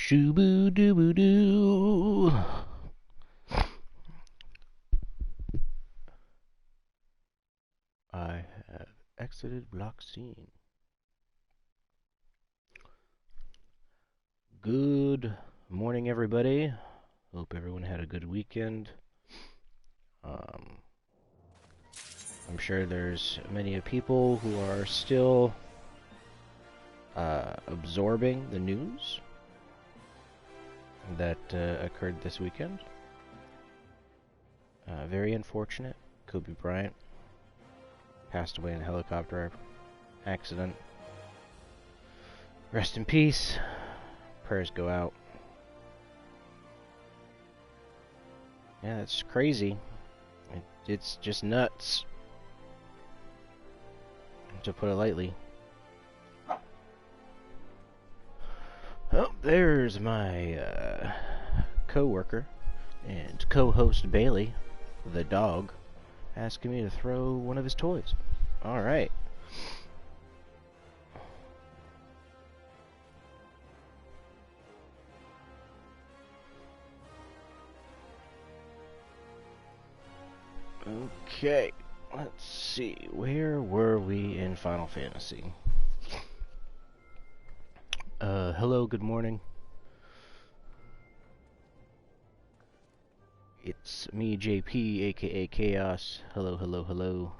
Shoo-boo doo doo. I have exited block scene. Good morning, everybody. Hope everyone had a good weekend. I'm sure there's many people who are still absorbing the news that occurred this weekend. Very unfortunate. Kobe Bryant passed away in a helicopter accident. Rest in peace. Prayers go out. Yeah, it's crazy. It's just nuts, to put it lightly. Oh, there's my co-worker and co-host Bailey, the dog, asking me to throw one of his toys. Alright. Okay, let's see. Where were we in Final Fantasy? Hello, good morning. It's me, JP, aka Chaos. Hello, hello, hello.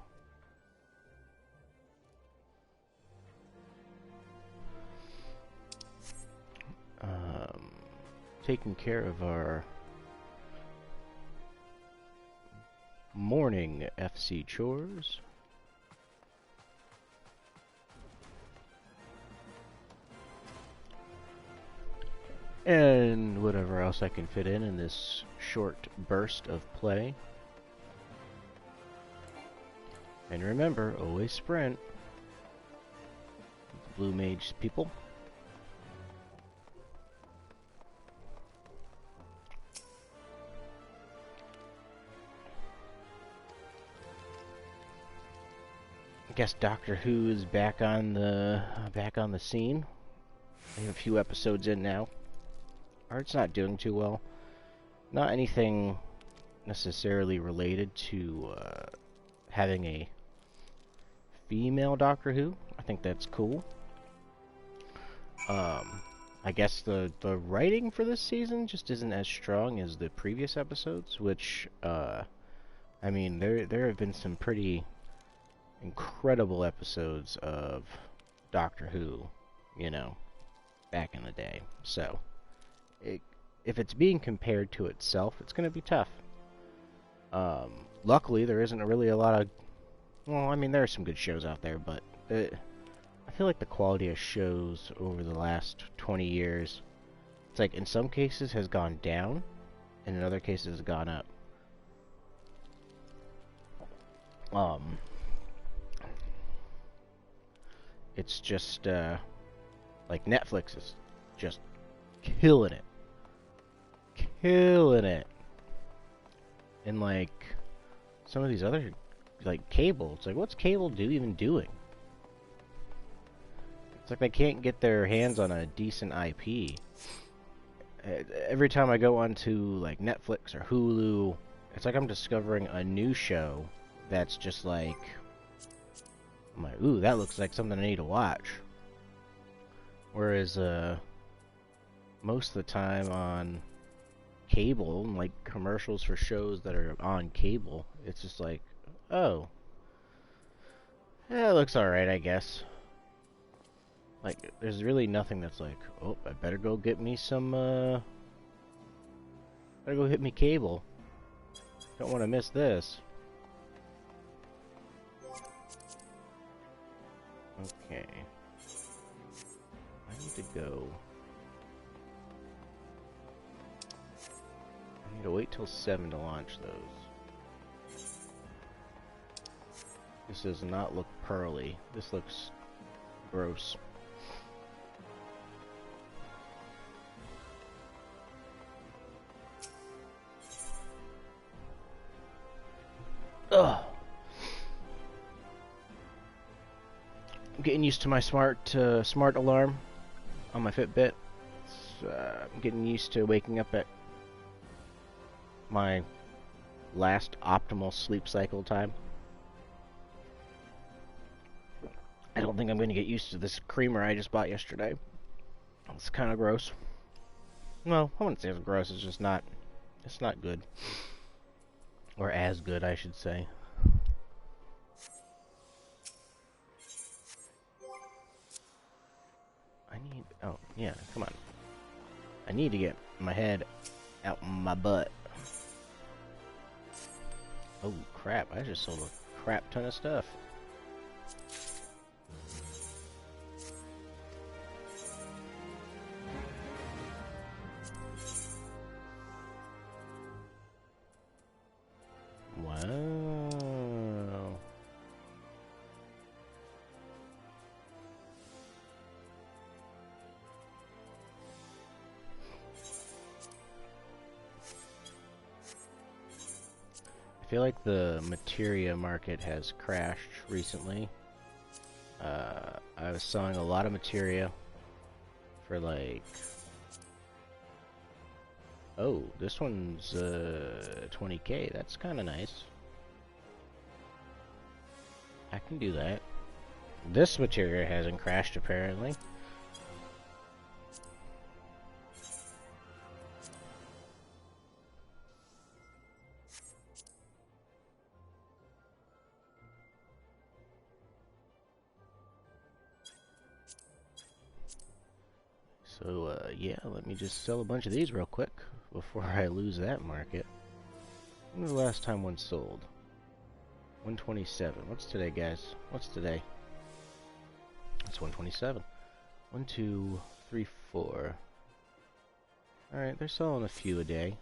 Taking care of our morning FC chores. And whatever else I can fit in this short burst of play. And remember, always sprint. Blue Mage people. I guess Doctor Who is back on the scene. I have a few episodes in now. Art's not doing too well. Not anything necessarily related to having a female Doctor Who. I think that's cool. I guess the writing for this season just isn't as strong as the previous episodes, which I mean there have been some pretty incredible episodes of Doctor Who, you know, back in the day. So if it's being compared to itself, it's going to be tough. Luckily, there isn't really a lot of... Well, I mean, there are some good shows out there, but I feel like the quality of shows over the last 20 years, it's like in some cases has gone down, and in other cases has gone up. It's just, like Netflix is just killing it. Killing it. And like some of these other, like cable, it's like, what's cable even doing? It's like they can't get their hands on a decent IP. Every time I go onto like Netflix or Hulu, it's like I'm discovering a new show that's just like, I'm like, ooh, that looks like something I need to watch. Whereas most of the time on cable, like commercials for shows that are on cable, it's just like, oh, yeah, it looks alright, I guess. Like, there's really nothing that's like, oh, I better go get me some, better go hit me cable. Don't want to miss this. Okay. I need to go. I need to wait till 7 to launch those. This does not look pearly. This looks gross. Ugh. I'm getting used to my smart alarm on my Fitbit. I'm getting used to waking up at my last optimal sleep cycle time. I don't think I'm going to get used to this creamer I just bought yesterday. It's kind of gross. No, I wouldn't say it's gross, it's just not... It's not good. Or as good, I should say. I need... Oh, yeah, come on. I need to get my head out my butt. Oh, crap. I just sold a crap ton of stuff. Wow. I feel like the materia market has crashed recently. I was selling a lot of materia for like... Oh, this one's 20k. That's kind of nice. I can do that. This materia hasn't crashed apparently. So, yeah, let me just sell a bunch of these real quick before I lose that market. When was the last time one sold? 127. What's today, guys? What's today? It's 127. 1, 2, 3, 4. Alright, they're selling a few a day.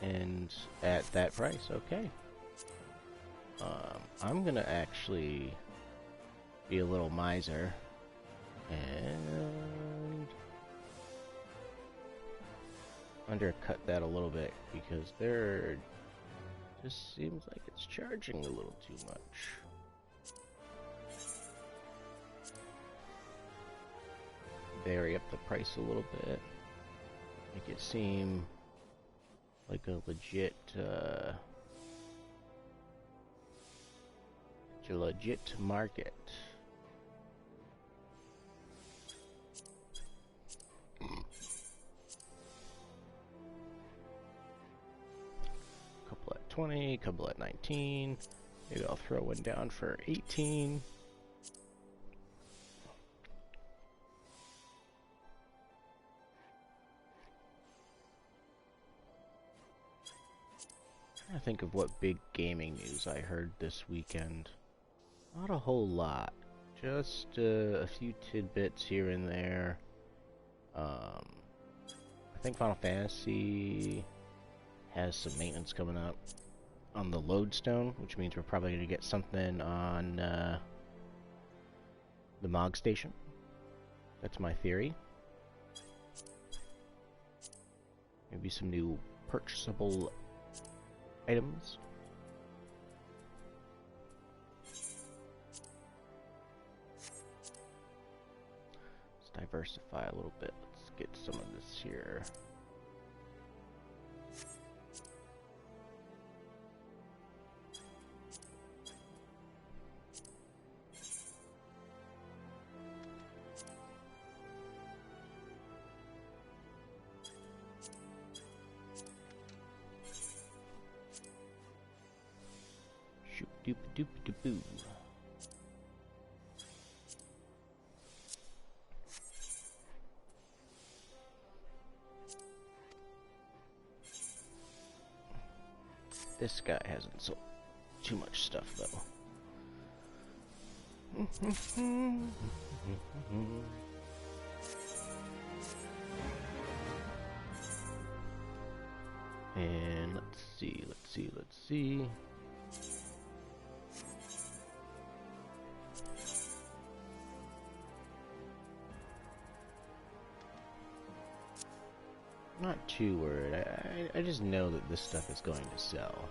And at that price, okay. I'm gonna actually be a little miser. And undercut that a little bit because there just seems like it's charging a little too much. Vary up the price a little bit, make it seem like a legit market. Couple at 20, couple at 19. Maybe I'll throw one down for 18. I think of what big gaming news I heard this weekend. Not a whole lot. Just a few tidbits here and there. I think Final Fantasy has some maintenance coming up on the Lodestone, which means we're probably going to get something on the Mog Station. That's my theory. Maybe some new purchasable items. Let's diversify a little bit. Let's get some of this here. Shoop doop doop doop boo. This guy hasn't sold too much stuff though. And let's see. Not too worried. I just know that this stuff is going to sell.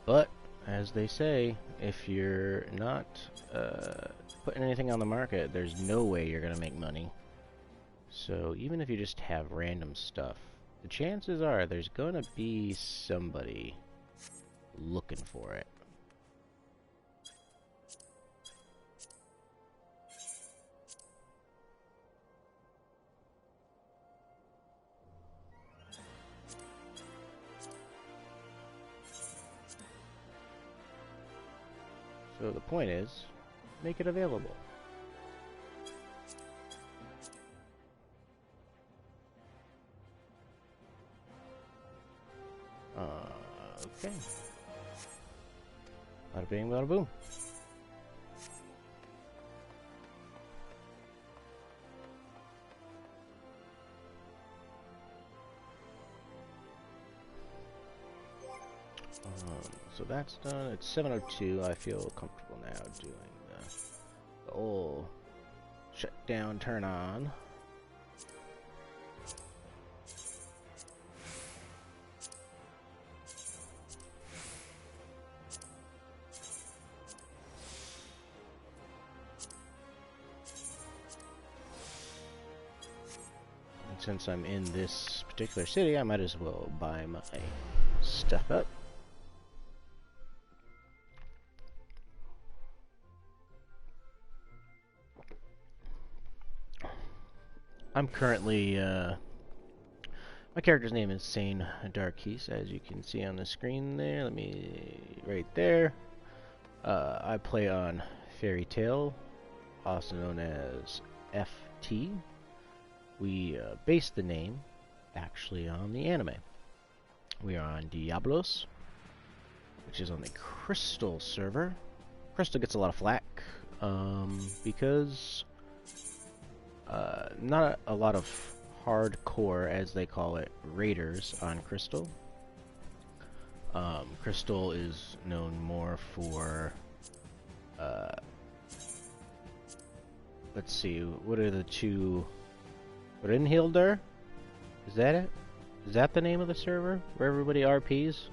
But, as they say, if you're not putting anything on the market, there's no way you're going to make money. So even if you just have random stuff, the chances are there's going to be somebody looking for it. So the point is, make it available. Okay. Bada bing, bada boom. So that's done. It's 7:02. I feel comfortable now doing the old shut down, turn on. And since I'm in this particular city, I might as well buy my stuff up. I'm currently, my character's name is Sane Darkheast, as you can see on the screen there. Right there. I play on Fairy Tail, also known as FT. We based the name, actually, on the anime. We are on Diablos, which is on the Crystal server. Crystal gets a lot of flack, because not a lot of hardcore, as they call it, raiders on Crystal. Crystal is known more for, let's see, what are the two, Brynhildr? Is that it? Is that the name of the server, where everybody RPs?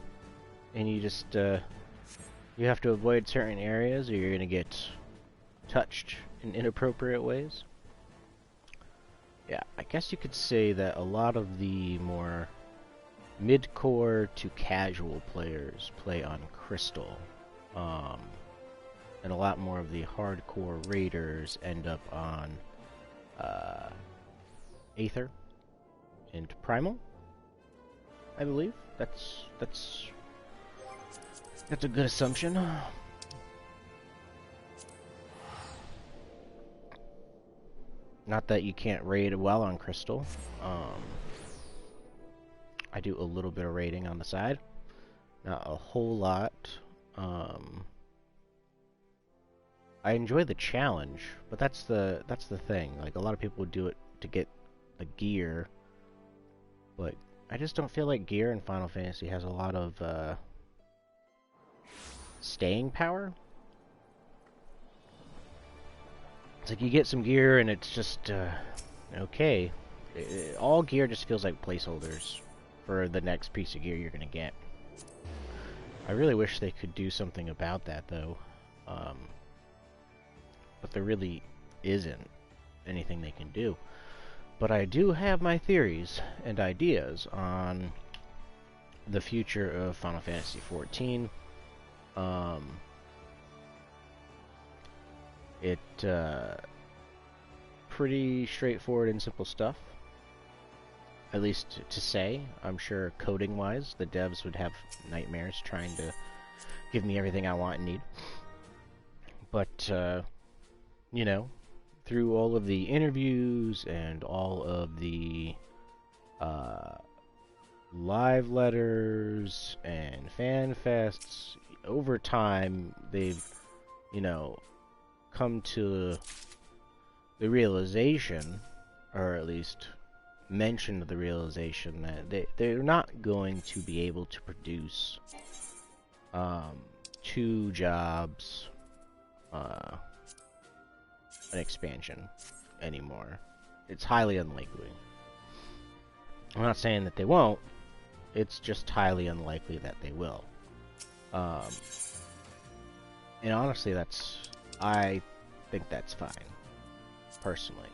And you just, you have to avoid certain areas, or you're gonna get touched in inappropriate ways? Yeah, I guess you could say that a lot of the more mid-core to casual players play on Crystal, and a lot more of the hardcore raiders end up on Aether and Primal, I believe. That's a good assumption. Not that you can't raid well on Crystal. I do a little bit of raiding on the side, not a whole lot. I enjoy the challenge, but that's the thing. Like, a lot of people do it to get the gear, but I just don't feel like gear in Final Fantasy has a lot of staying power. It's like you get some gear and it's just okay. All gear just feels like placeholders for the next piece of gear you're gonna get. I really wish they could do something about that, though. But there really isn't anything they can do. But I do have my theories and ideas on the future of Final Fantasy XIV. Pretty straightforward and simple stuff. At least to say. I'm sure coding-wise, the devs would have nightmares trying to give me everything I want and need. But, you know, through all of the interviews and all of the live letters and fan fests, over time, they've, you know, come to the realization, or at least mentioned the realization, that they're not going to be able to produce 2 jobs, an expansion anymore. It's highly unlikely. I'm not saying that they won't, it's just highly unlikely that they will. Um, and honestly, I think that's fine, personally.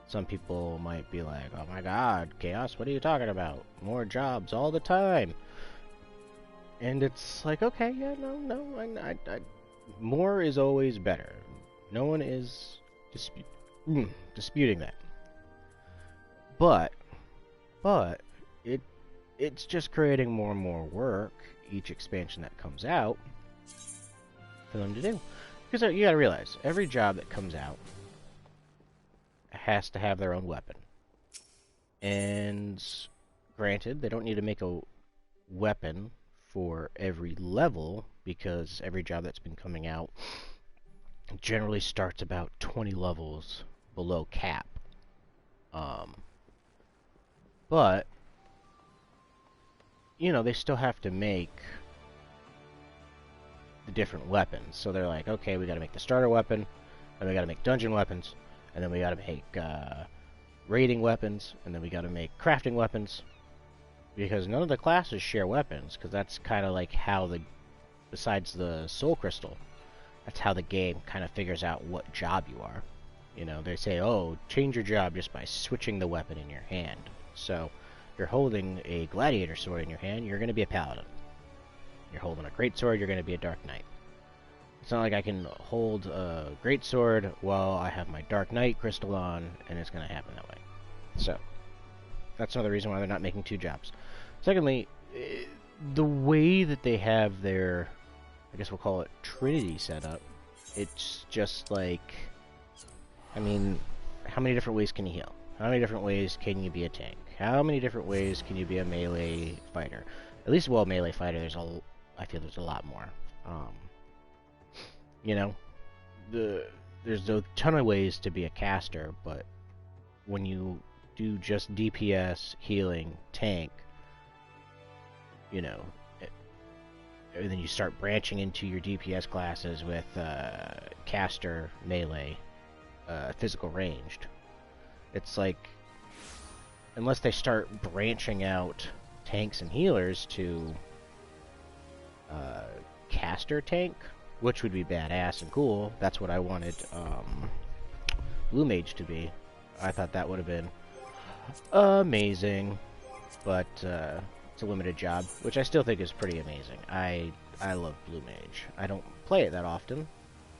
Some people might be like, oh my god, Chaos, what are you talking about? More jobs all the time. And it's like, okay, yeah, no, more is always better. No one is disputing that. But it's just creating more and more work each expansion that comes out for them to do. Because you gotta realize, every job that comes out has to have their own weapon. And granted, they don't need to make a weapon for every level, because every job that's been coming out generally starts about 20 levels below cap. But, you know, they still have to make the different weapons. So they're like, okay, we gotta make the starter weapon, and we gotta make dungeon weapons, and then we gotta make raiding weapons, and then we gotta make crafting weapons. Because none of the classes share weapons, because that's kind of like how besides the soul crystal, that's how the game kind of figures out what job you are. You know, they say, oh, change your job just by switching the weapon in your hand. So, you're holding a gladiator sword in your hand, you're going to be a paladin. You're holding a great sword, you're going to be a dark knight. It's not like I can hold a great sword while I have my dark knight crystal on, and it's going to happen that way. So, that's another reason why they're not making two jobs. Secondly, the way that they have their, I guess we'll call it Trinity set up, it's just like, I mean, how many different ways can you heal? How many different ways can you be a tank? How many different ways can you be a melee fighter? At least, well, melee fighter, I feel there's a lot more. You know, there's a ton of ways to be a caster, but when you do just DPS, healing, tank, you know, and then you start branching into your DPS classes with caster, melee, physical ranged. It's like, unless they start branching out tanks and healers to caster tank, which would be badass and cool. That's what I wanted Blue Mage to be. I thought that would have been amazing, but it's a limited job, which I still think is pretty amazing. I love Blue Mage. I don't play it that often,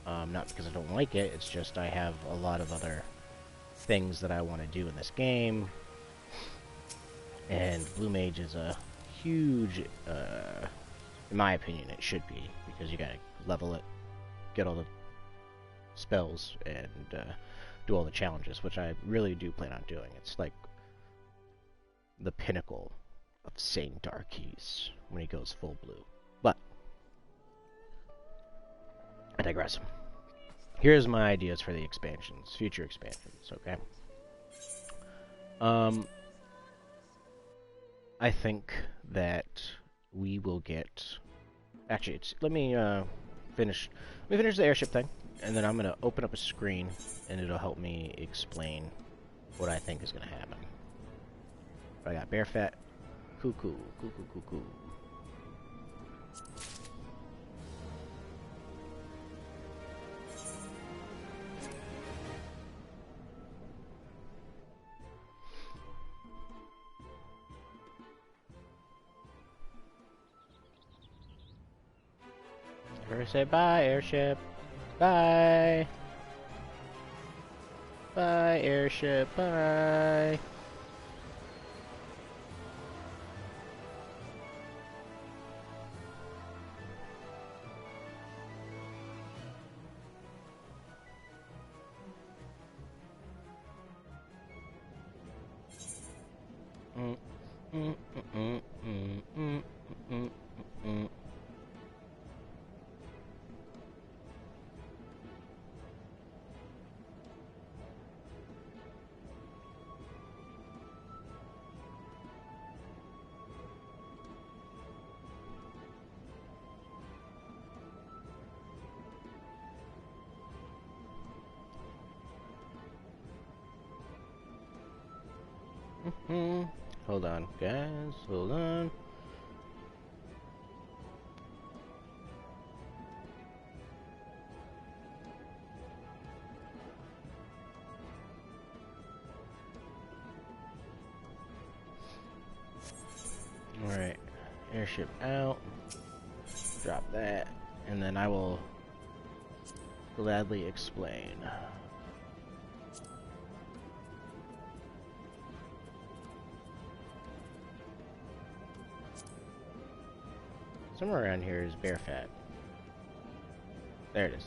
not because I don't like it, it's just I have a lot of other things that I want to do in this game, and Blue Mage is a huge, in my opinion, it should be, because you gotta level it, get all the spells, and do all the challenges, which I really do plan on doing. It's like the pinnacle of Saint Darkkeys when he goes full blue. But I digress. Here's my ideas for the expansions, future expansions, okay? I think that we will get... Actually, let me finish the airship thing, and then I'm going to open up a screen, and it'll help me explain what I think is going to happen. I got bear fat, cuckoo. Never say bye, airship. Bye. Bye, airship. Bye. Hold on, guys. Hold on. airship out. Drop that. And then I will gladly explain. Somewhere around here is bear fat. There it is.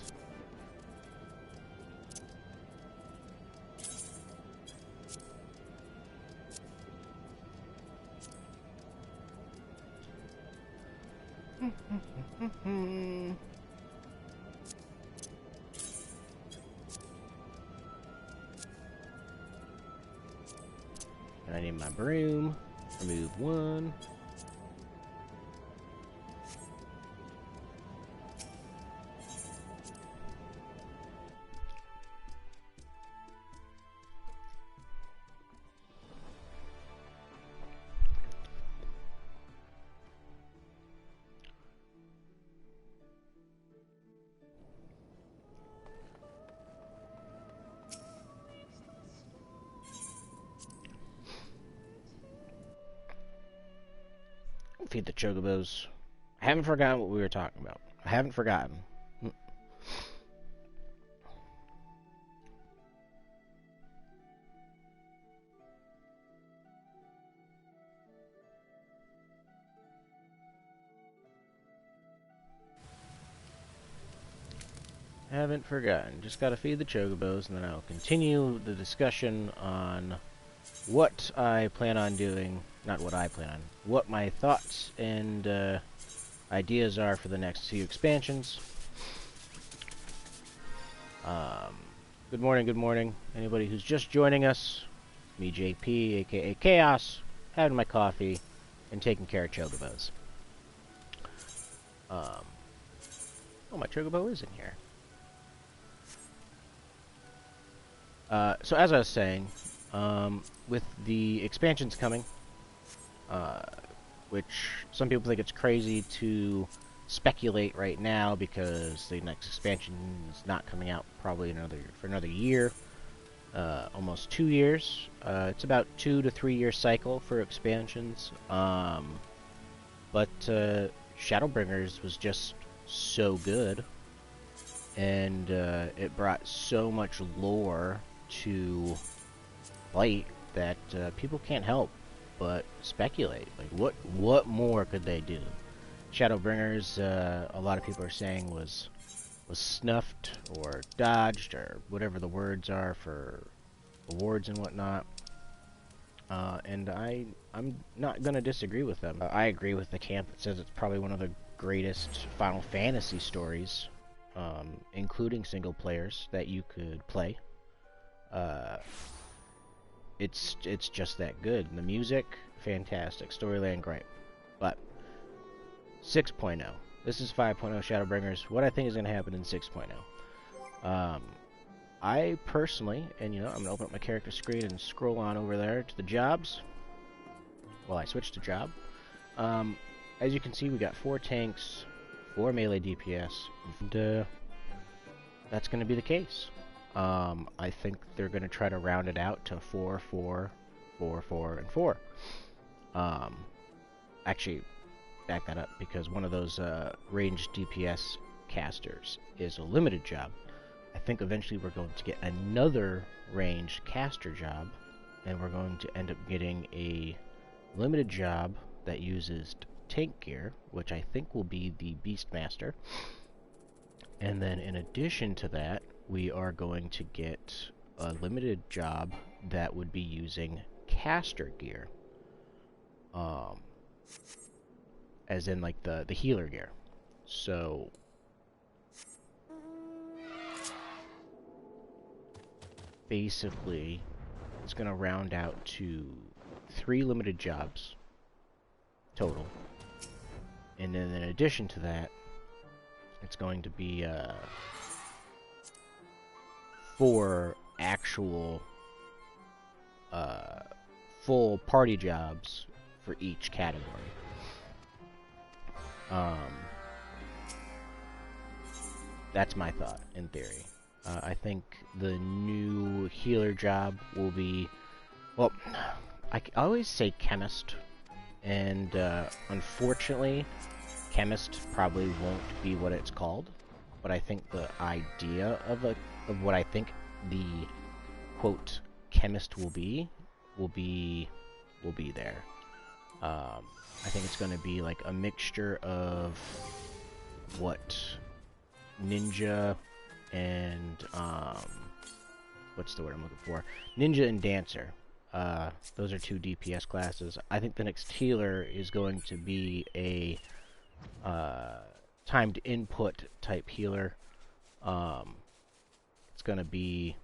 I need my broom. Remove one. Feed the chocobos. I haven't forgotten what we were talking about. I haven't forgotten. Haven't forgotten. Just gotta feed the chocobos, and then I'll continue the discussion on what I plan on doing. Not what I plan on. What my thoughts and ideas are for the next few expansions. Good morning, good morning. Anybody who's just joining us, me JP, aka Chaos, having my coffee and taking care of chocobos. Oh, my chocobo is in here. So as I was saying, with the expansions coming, which some people think it's crazy to speculate right now because the next expansion is not coming out probably for another year, almost 2 years. It's about 2 to 3 year cycle for expansions. But Shadowbringers was just so good, and it brought so much lore to light that people can't help but speculate. Like, what more could they do? Shadowbringers, a lot of people are saying was snuffed or dodged or whatever the words are for awards and whatnot. And I'm not gonna disagree with them. I agree with the camp that says it's probably one of the greatest Final Fantasy stories, including single players, that you could play. It's just that good. The music, fantastic. Storyline, great. But 6.0. This is 5.0 Shadowbringers. What I think is going to happen in 6.0. I personally, and I'm going to open up my character screen and scroll on over there to the jobs. Well, I switched to job. As you can see, we got 4 tanks, 4 melee DPS, and that's going to be the case. I think they're going to try to round it out to 4, 4, 4, 4, and 4. Actually, back that up, because one of those ranged DPS casters is a limited job. I think eventually we're going to get another ranged caster job, and we're going to end up getting a limited job that uses tank gear, which I think will be the Beastmaster. And then in addition to that, we are going to get a limited job that would be using caster gear. As in like the healer gear. So basically it's going to round out to 3 limited jobs total. And then in addition to that, it's going to be 4 actual full party jobs for each category. That's my thought, in theory. I think the new healer job will be... Well, I always say chemist, and unfortunately, chemist probably won't be what it's called. But I think the idea of what I think the quote chemist will be there. I think it's going to be like a mixture of what ninja and what's the word I'm looking for? Ninja and dancer. Those are two DPS classes. I think the next healer is going to be a timed input type healer. It's going to be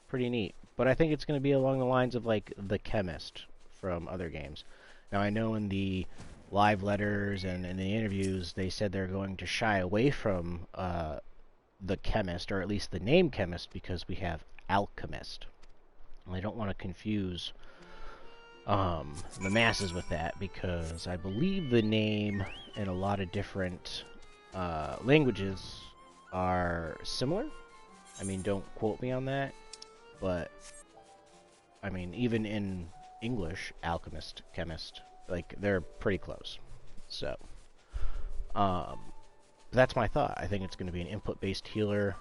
pretty neat. But I think it's going to be along the lines of like the chemist from other games. Now I know in the live letters and in the interviews they said they're going to shy away from the chemist, or at least the name chemist, because we have alchemist. And I don't want to confuse the masses with that, because I believe the name in a lot of different languages are similar. I mean, don't quote me on that, but I mean, even in English, alchemist, chemist, like, they're pretty close. So, that's my thought. I think it's going to be an input-based healer.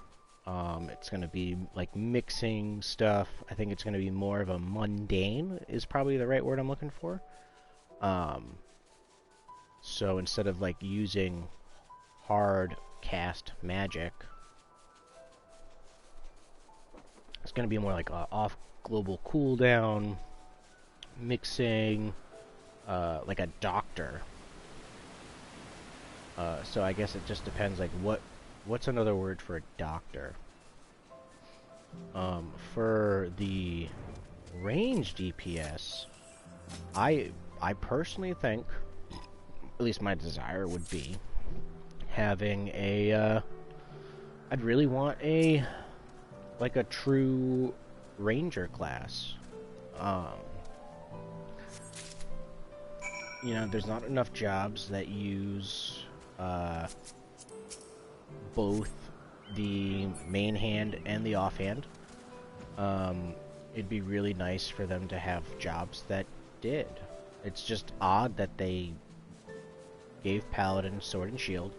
It's going to be, like, mixing stuff. I think it's going to be more of a mundane, is probably the right word I'm looking for. So instead of, like, using hard cast magic, it's going to be more like a off global cooldown, mixing, like a doctor. So I guess it just depends, like, what's another word for a doctor? For the range DPS, I personally think, at least my desire would be, having a, I'd really want a, like a true ranger class. You know, there's not enough jobs that use both the main hand and the offhand. It'd be really nice for them to have jobs that did. It's just odd that they gave Paladin Sword and Shield.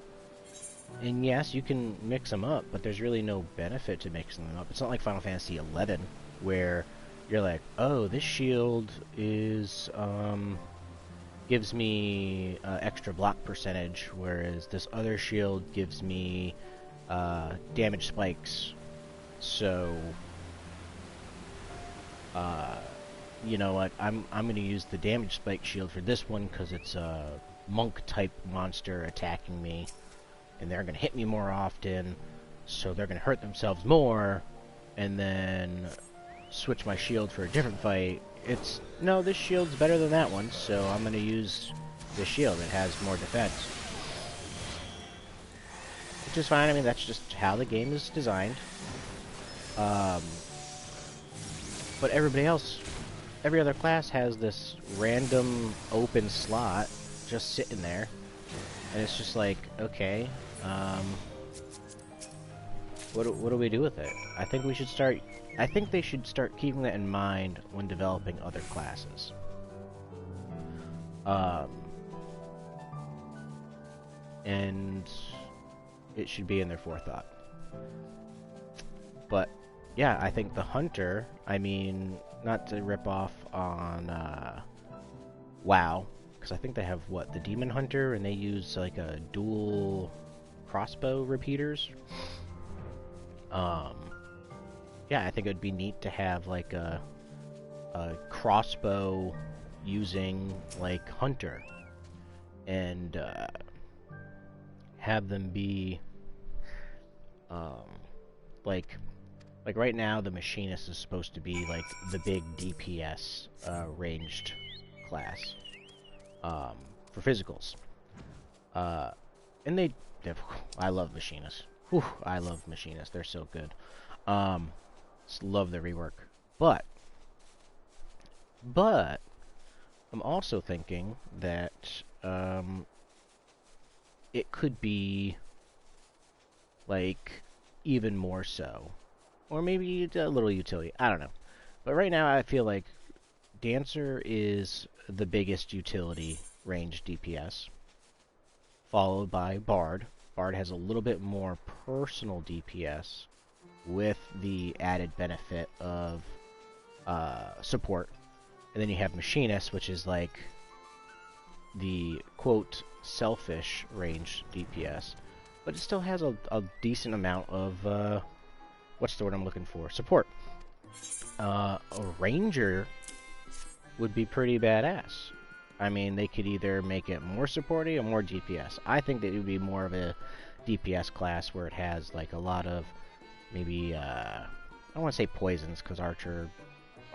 And yes, you can mix them up, but there's really no benefit to mixing them up. It's not like Final Fantasy XI, where you're like, oh, this shield is, gives me extra block percentage, whereas this other shield gives me damage spikes. So, you know what, I'm going to use the damage spike shield for this one because it's a monk-type monster attacking me, and they're going to hit me more often, so they're going to hurt themselves more, and then switch my shield for a different fight. It's, no, this shield's better than that one, so I'm going to use this shield. It has more defense. Which is fine. I mean, that's just how the game is designed. But everybody else, every other class has this random open slot just sitting there. And it's just like, okay, what do we do with it? I think we should start... I think they should start keeping that in mind when developing other classes. And it should be in their forethought. But, yeah, I think the Hunter, I mean, not to rip off on WoW, because I think they have, what, the Demon Hunter, and they use, like, a dual crossbow repeaters. Yeah, I think it would be neat to have, like, a crossbow using, like, Hunter. And, have them be, like right now, the Machinist is supposed to be, like, the big DPS, ranged class, for physicals. And I love Machinists. Whew, I love Machinists. They're so good. Just love the rework. But I'm also thinking that it could be, like, even more so. Or maybe a little utility. I don't know. But right now I feel like Dancer is the biggest utility range DPS, followed by Bard. Bard has a little bit more personal DPS with the added benefit of support. And then you have Machinist, which is like the, quote, selfish range DPS. But it still has a decent amount of, what's the word I'm looking for? Support. A Ranger would be pretty badass. I mean, they could either make it more supporty or more DPS. I think that it would be more of a DPS class where it has, like, a lot of, maybe, I don't want to say poisons, because Archer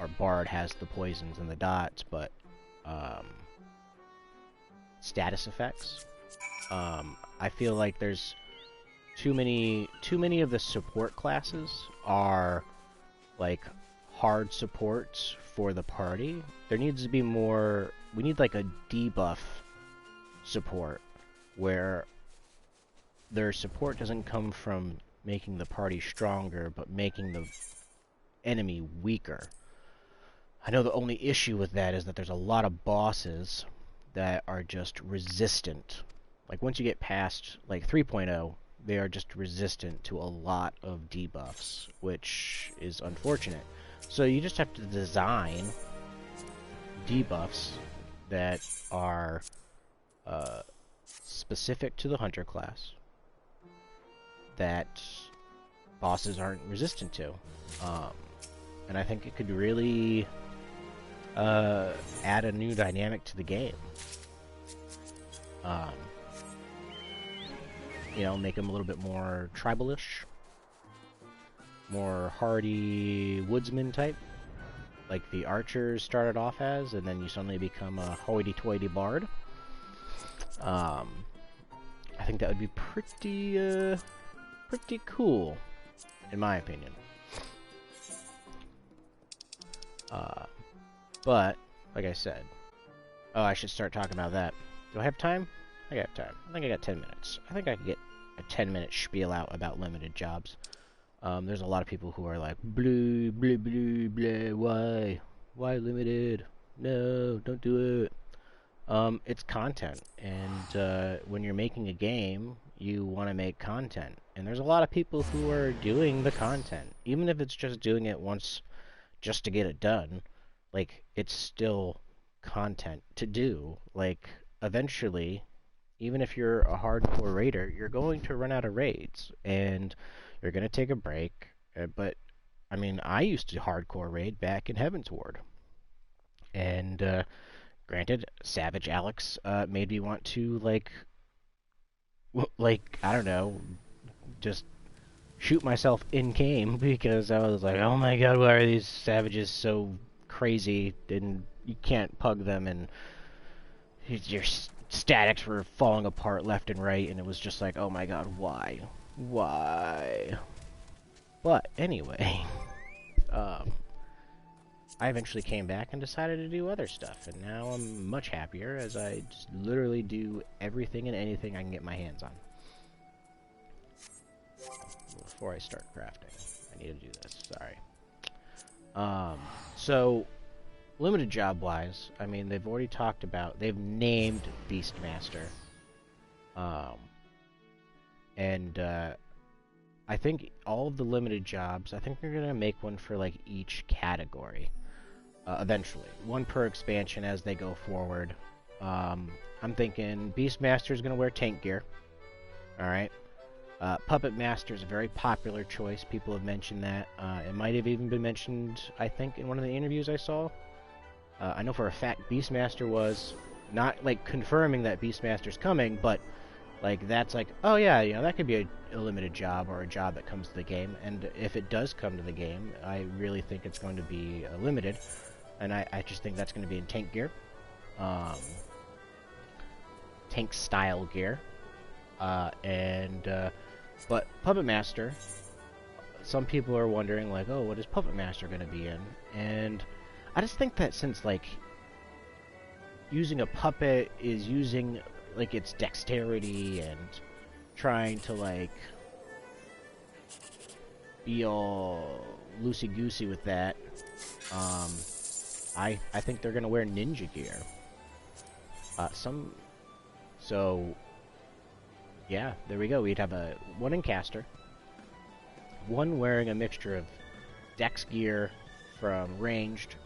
or Bard has the poisons and the dots, but status effects. I feel like there's too many of the support classes are like hard supports for the party. There needs to be more. We need like a debuff support where their support doesn't come from making the party stronger, but making the enemy weaker. I know the only issue with that is that there's a lot of bosses that are just resistant. Like, once you get past, like, 3.0, they are just resistant to a lot of debuffs, which is unfortunate. So you just have to design debuffs that are specific to the Hunter class that bosses aren't resistant to. And I think it could really add a new dynamic to the game. You know, make them a little bit more tribalish, more hardy woodsman type, like the archers started off as, and then you suddenly become a hoity-toity bard. I think that would be pretty cool, in my opinion. But, like I said... Oh, I should start talking about that. Do I have time? I got time. I think I got 10 minutes. I think I could get a 10-minute spiel out about limited jobs. There's a lot of people who are like, blah, blah, blah, blah, why? Why limited? No, don't do it. It's content, and when you're making a game, you want to make content. And there's a lot of people who are doing the content, even if it's just doing it once just to get it done. Like, it's still content to do. Like, eventually, even if you're a hardcore raider, you're going to run out of raids, and you're going to take a break. But, I mean, I used to hardcore raid back in Heaven's Ward. And, granted, Savage Alex made me want to, like, I don't know, just shoot myself in-game, because I was like, oh my god, why are these savages so crazy, and you can't pug them, and your statics were falling apart left and right, and it was just like, oh my god, why? Why? But, anyway, I eventually came back and decided to do other stuff, and now I'm much happier as I just literally do everything and anything I can get my hands on. Before I start crafting, I need to do this, sorry. So, limited job-wise, I mean, they've already talked about, they've named Beastmaster. And I think all of the limited jobs, I think they're going to make one for, like, each category. Eventually. One per expansion as they go forward. I'm thinking Beastmaster is going to wear tank gear. Alright. Puppet Master is a very popular choice. People have mentioned that. It might have even been mentioned, I think, in one of the interviews I saw. I know for a fact Beastmaster was not, like, confirming that Beastmaster's coming, but, like, that's like, oh yeah, you know, that could be a limited job or a job that comes to the game. And if it does come to the game, I really think it's going to be limited. And I just think that's going to be in tank gear. Tank-style gear. But Puppet Master, some people are wondering, like, oh, what is Puppet Master going to be in? And I just think that since, like, using a puppet is using, like, its dexterity and trying to, like, be all loosey-goosey with that, I think they're going to wear ninja gear. So yeah, there we go. We'd have a one in caster, one wearing a mixture of dex gear from ranged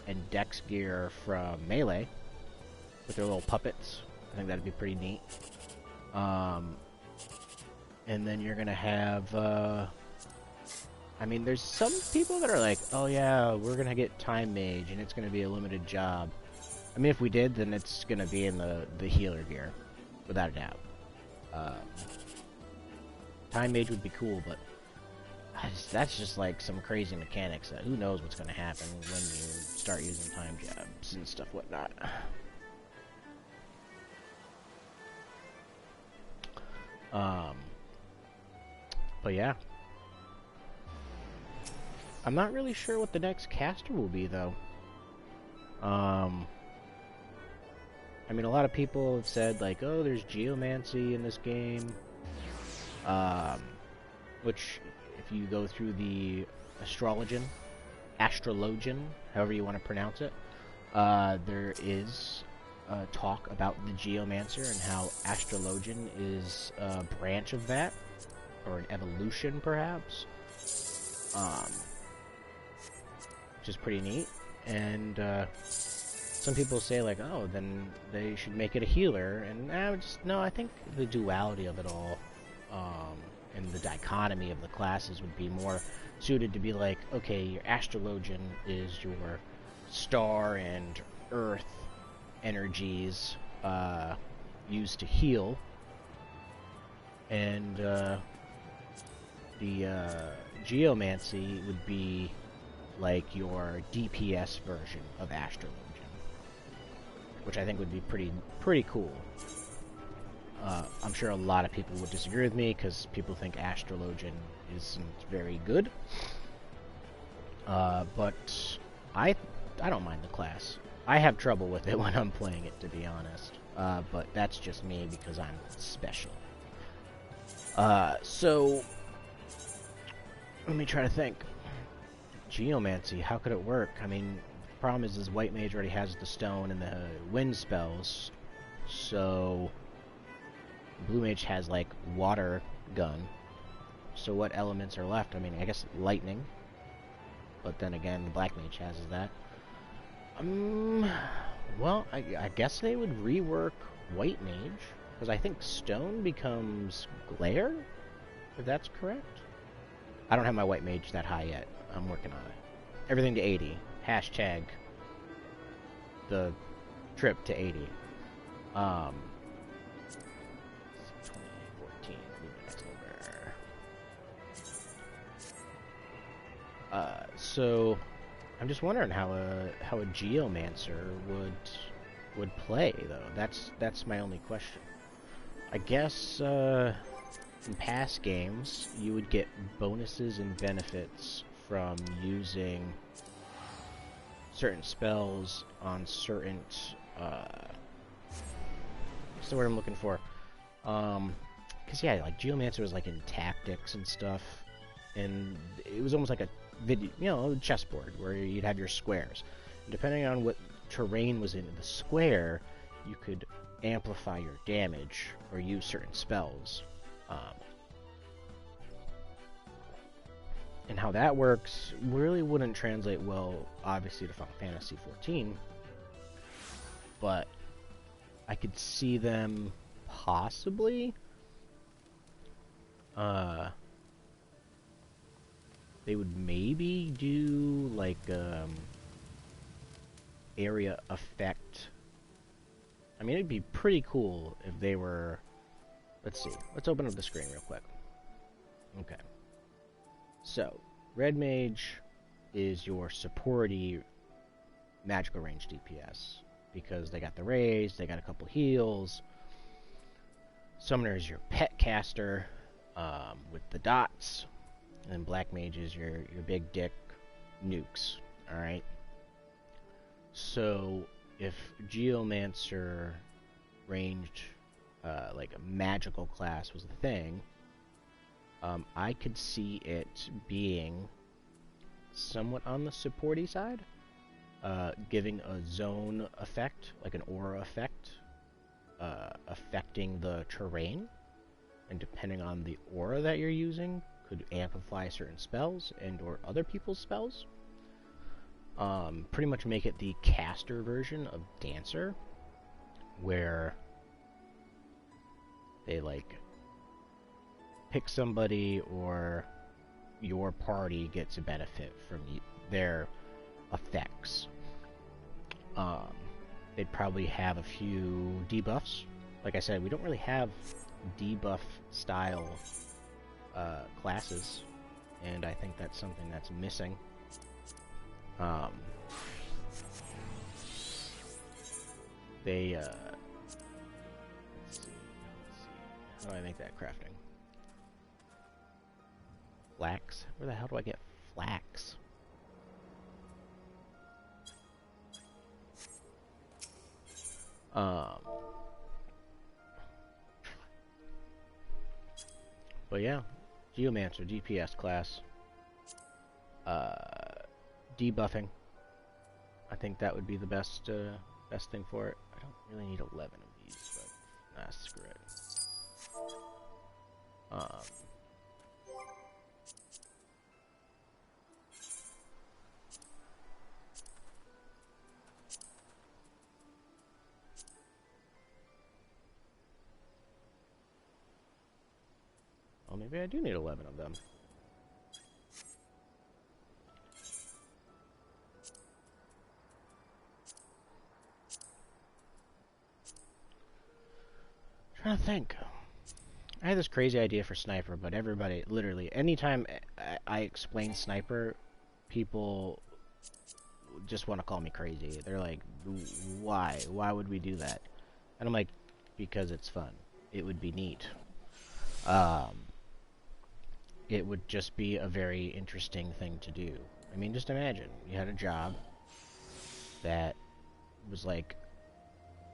and dex gear from melee with their little puppets. I think that'd be pretty neat. And then you're gonna have, I mean, there's some people that are like, oh yeah, we're gonna get Time Mage and it's gonna be a limited job. I mean, if we did, then it's gonna be in the healer gear, without a doubt. Time Mage would be cool, but that's just like some crazy mechanics that who knows what's gonna happen when you start using time jabs and stuff whatnot. But yeah. I'm not really sure what the next caster will be, though. I mean, a lot of people have said, like, oh, there's geomancy in this game. Which, if you go through the astrologian, however you want to pronounce it, there is talk about the geomancer and how astrologian is a branch of that, or an evolution, perhaps. Which is pretty neat. And some people say, like, oh, then they should make it a healer. And I think the duality of it all, and the dichotomy of the classes would be more suited to be like, okay, your astrologian is your star and earth energies used to heal, and the geomancy would be like your DPS version of astrologian, which I think would be pretty cool. I'm sure a lot of people would disagree with me because people think astrologian isn't very good. But I don't mind the class. I have trouble with it when I'm playing it, to be honest. But that's just me because I'm special. So let me try to think. Geomancy, how could it work? I mean, the problem is White Mage already has the stone and the wind spells, so Blue Mage has, like, water gun. So what elements are left? I mean, I guess lightning, but then again, the Black Mage has that. Well, I guess they would rework White Mage, because I think stone becomes glare, if that's correct. I don't have my White Mage that high yet. I'm working on it. Everything to 80. Hashtag the trip to 80. 2014. Next number. So I'm just wondering how a geomancer would play, though. That's my only question. I guess in past games you would get bonuses and benefits from using certain spells on certain what's the word I'm looking for? Because yeah, like geomancer was like in tactics and stuff, and it was almost like a chessboard where you'd have your squares, and depending on what terrain was in the square, you could amplify your damage or use certain spells. And how that works really wouldn't translate well, obviously, to Final Fantasy XIV, but I could see them possibly they would maybe do like area effect. I mean, it'd be pretty cool if they were. Let's see. Let's open up the screen real quick. Okay. So, Red Mage is your supporty magical range DPS, because they got the raise, they got a couple heals. Summoner is your pet caster with the dots, and then Black Mage is your big dick nukes. Alright? So, if Geomancer ranged, like a magical class was the thing, I could see it being somewhat on the supporty side, giving a zone effect, like an aura effect, affecting the terrain, and depending on the aura that you're using, could amplify certain spells and or other people's spells. Pretty much make it the caster version of Dancer, where they like pick somebody or your party gets a benefit from their effects. They'd probably have a few debuffs. Like I said, we don't really have debuff style classes, and I think that's something that's missing. Let's see. How do I make that crafting? Flax? Where the hell do I get flax? But yeah, Geomancer, DPS class. Debuffing. I think that would be the best thing for it. I don't really need 11 of these, but screw it. Well, maybe I do need 11 of them. Trying to think. I had this crazy idea for Sniper, but everybody, literally, anytime I explain Sniper, people just want to call me crazy. They're like, why? Why would we do that? And I'm like, because it's fun. It would be neat. It would just be a very interesting thing to do. I mean, just imagine, you had a job that was like,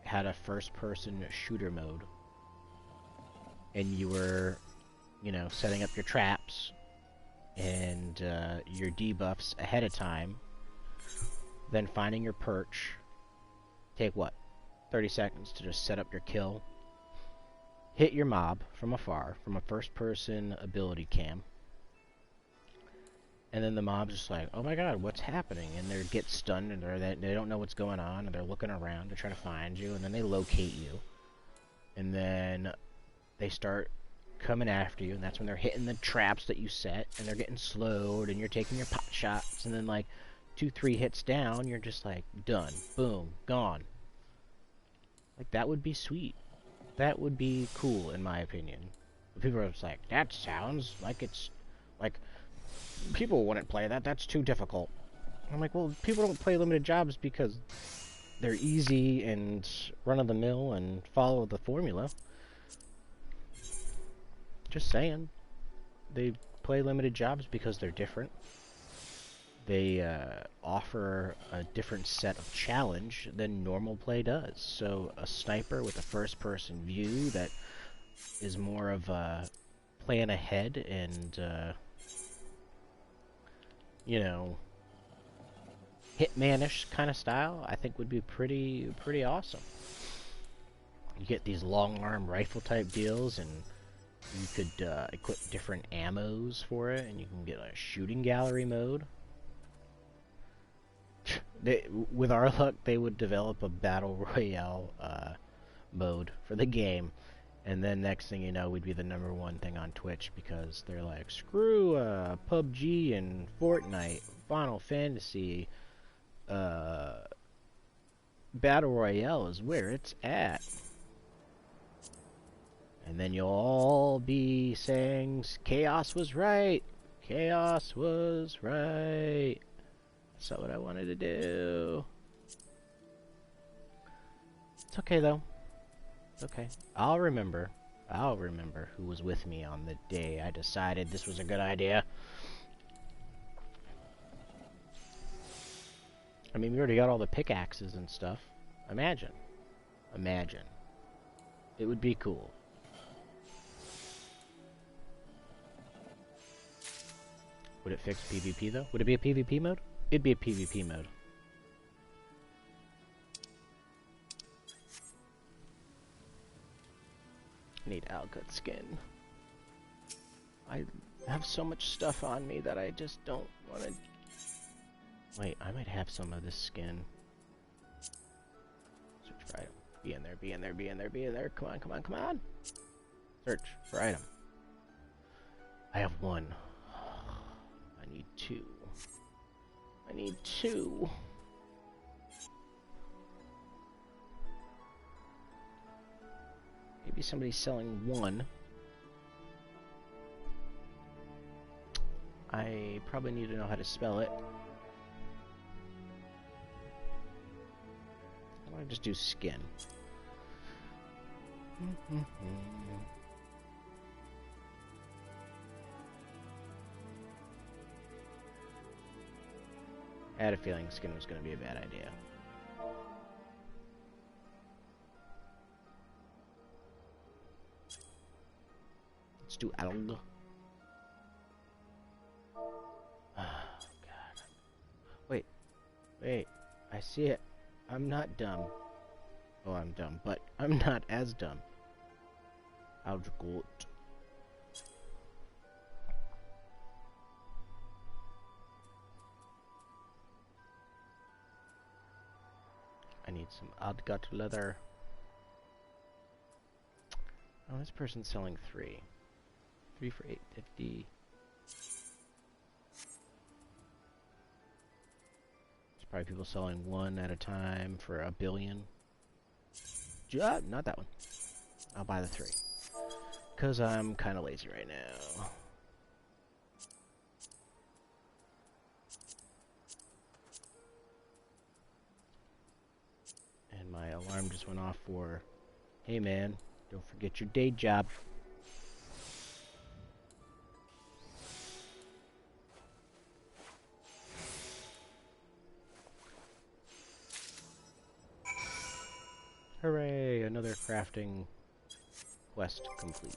had a first-person shooter mode, and you were, you know, setting up your traps and your debuffs ahead of time, then finding your perch, take what, 30 seconds to just set up your kill, hit your mob from afar, from a first-person ability cam, and then the mob's just like, oh my god, what's happening? And they get stunned, and they don't know what's going on, and they're looking around, they're trying to find you, and then they locate you, and then they start coming after you, and that's when they're hitting the traps that you set, and they're getting slowed, and you're taking your pot shots, and then like 2-3 hits down, you're just like, done, boom, gone. Like, that would be sweet. That would be cool, in my opinion. But people are just like, that sounds like it's, like, people wouldn't play that, that's too difficult. I'm like, well, people don't play limited jobs because they're easy and run-of-the-mill and follow the formula. Just saying. They play limited jobs because they're different. They offer a different set of challenge than normal play does. So a sniper with a first-person view that is more of a plan ahead and, you know, Hitman-ish kind of style, I think would be pretty awesome. You get these long-arm rifle-type deals, and you could equip different ammos for it, and you can get a shooting gallery mode. With our luck, they would develop a battle royale mode for the game, and then next thing you know, we'd be the #1 thing on Twitch because they're like, screw PUBG and Fortnite, Final Fantasy, battle royale is where it's at. And then you'll all be saying, Chaos was right. Chaos was right. That's not what I wanted to do. It's okay, though. It's okay. I'll remember who was with me on the day I decided this was a good idea. I mean, we already got all the pickaxes and stuff. Imagine. It would be cool. Would it fix PvP, though? Would it be a PvP mode? It'd be a PvP mode. Need Algut skin. I have so much stuff on me that I just don't want to... Wait, I might have some of this skin. Search for item. Be in there, be in there, be in there, be in there. Come on, come on, come on. Search for item. I have one. I need two. I need two. Maybe somebody's selling one. I probably need to know how to spell it. I want to just do skin. I had a feeling skin was going to be a bad idea. Let's do alg. Oh, God. Wait. Wait. I see it. I'm not dumb. Oh, I'm dumb, but I'm not as dumb. Alggoot. I need some Adgut leather. Oh, this person's selling 3. 3 for 850. There's probably people selling 1 at a time for $1 billion. Not that one. I'll buy the 3. Because I'm kind of lazy right now. And my alarm just went off for, hey man, don't forget your day job. Hooray, another crafting quest complete.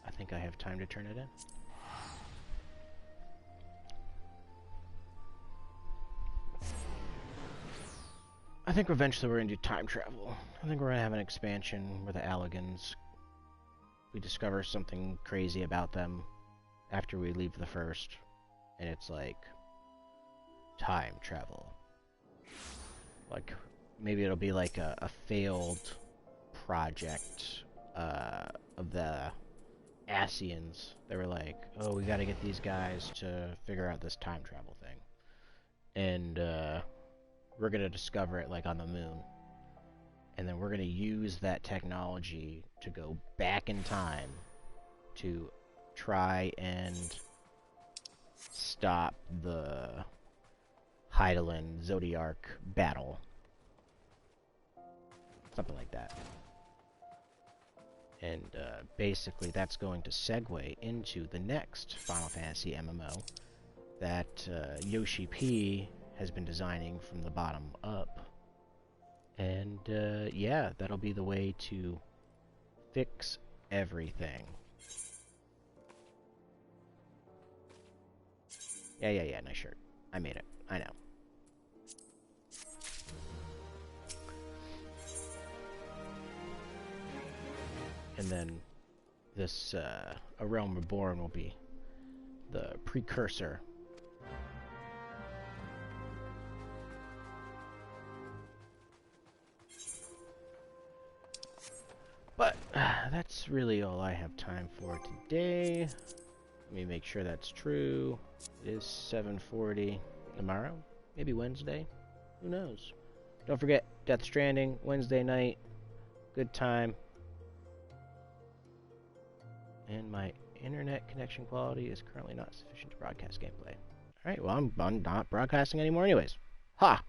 I think I have time to turn it in. I think eventually we're going to do time travel. I think we're going to have an expansion where the Alligans, we discover something crazy about them after we leave the first, and it's like time travel. Like, maybe it'll be like a failed project of the Asians. They were like, oh, we got to get these guys to figure out this time travel thing. And we're going to discover it like on the moon. And then we're going to use that technology to go back in time to try and stop the Hydaelyn Zodiark battle. Something like that. And basically that's going to segue into the next Final Fantasy MMO that Yoshi P has been designing from the bottom up. And yeah, that'll be the way to fix everything. Yeah, nice shirt. I made it. I know. And then this A Realm Reborn will be the precursor. But that's really all I have time for today. Let me make sure that's true. It is 7:40 tomorrow, maybe Wednesday. Who knows? Don't forget, Death Stranding, Wednesday night. Good time. And my internet connection quality is currently not sufficient to broadcast gameplay. Alright, well, I'm not broadcasting anymore anyways. Ha!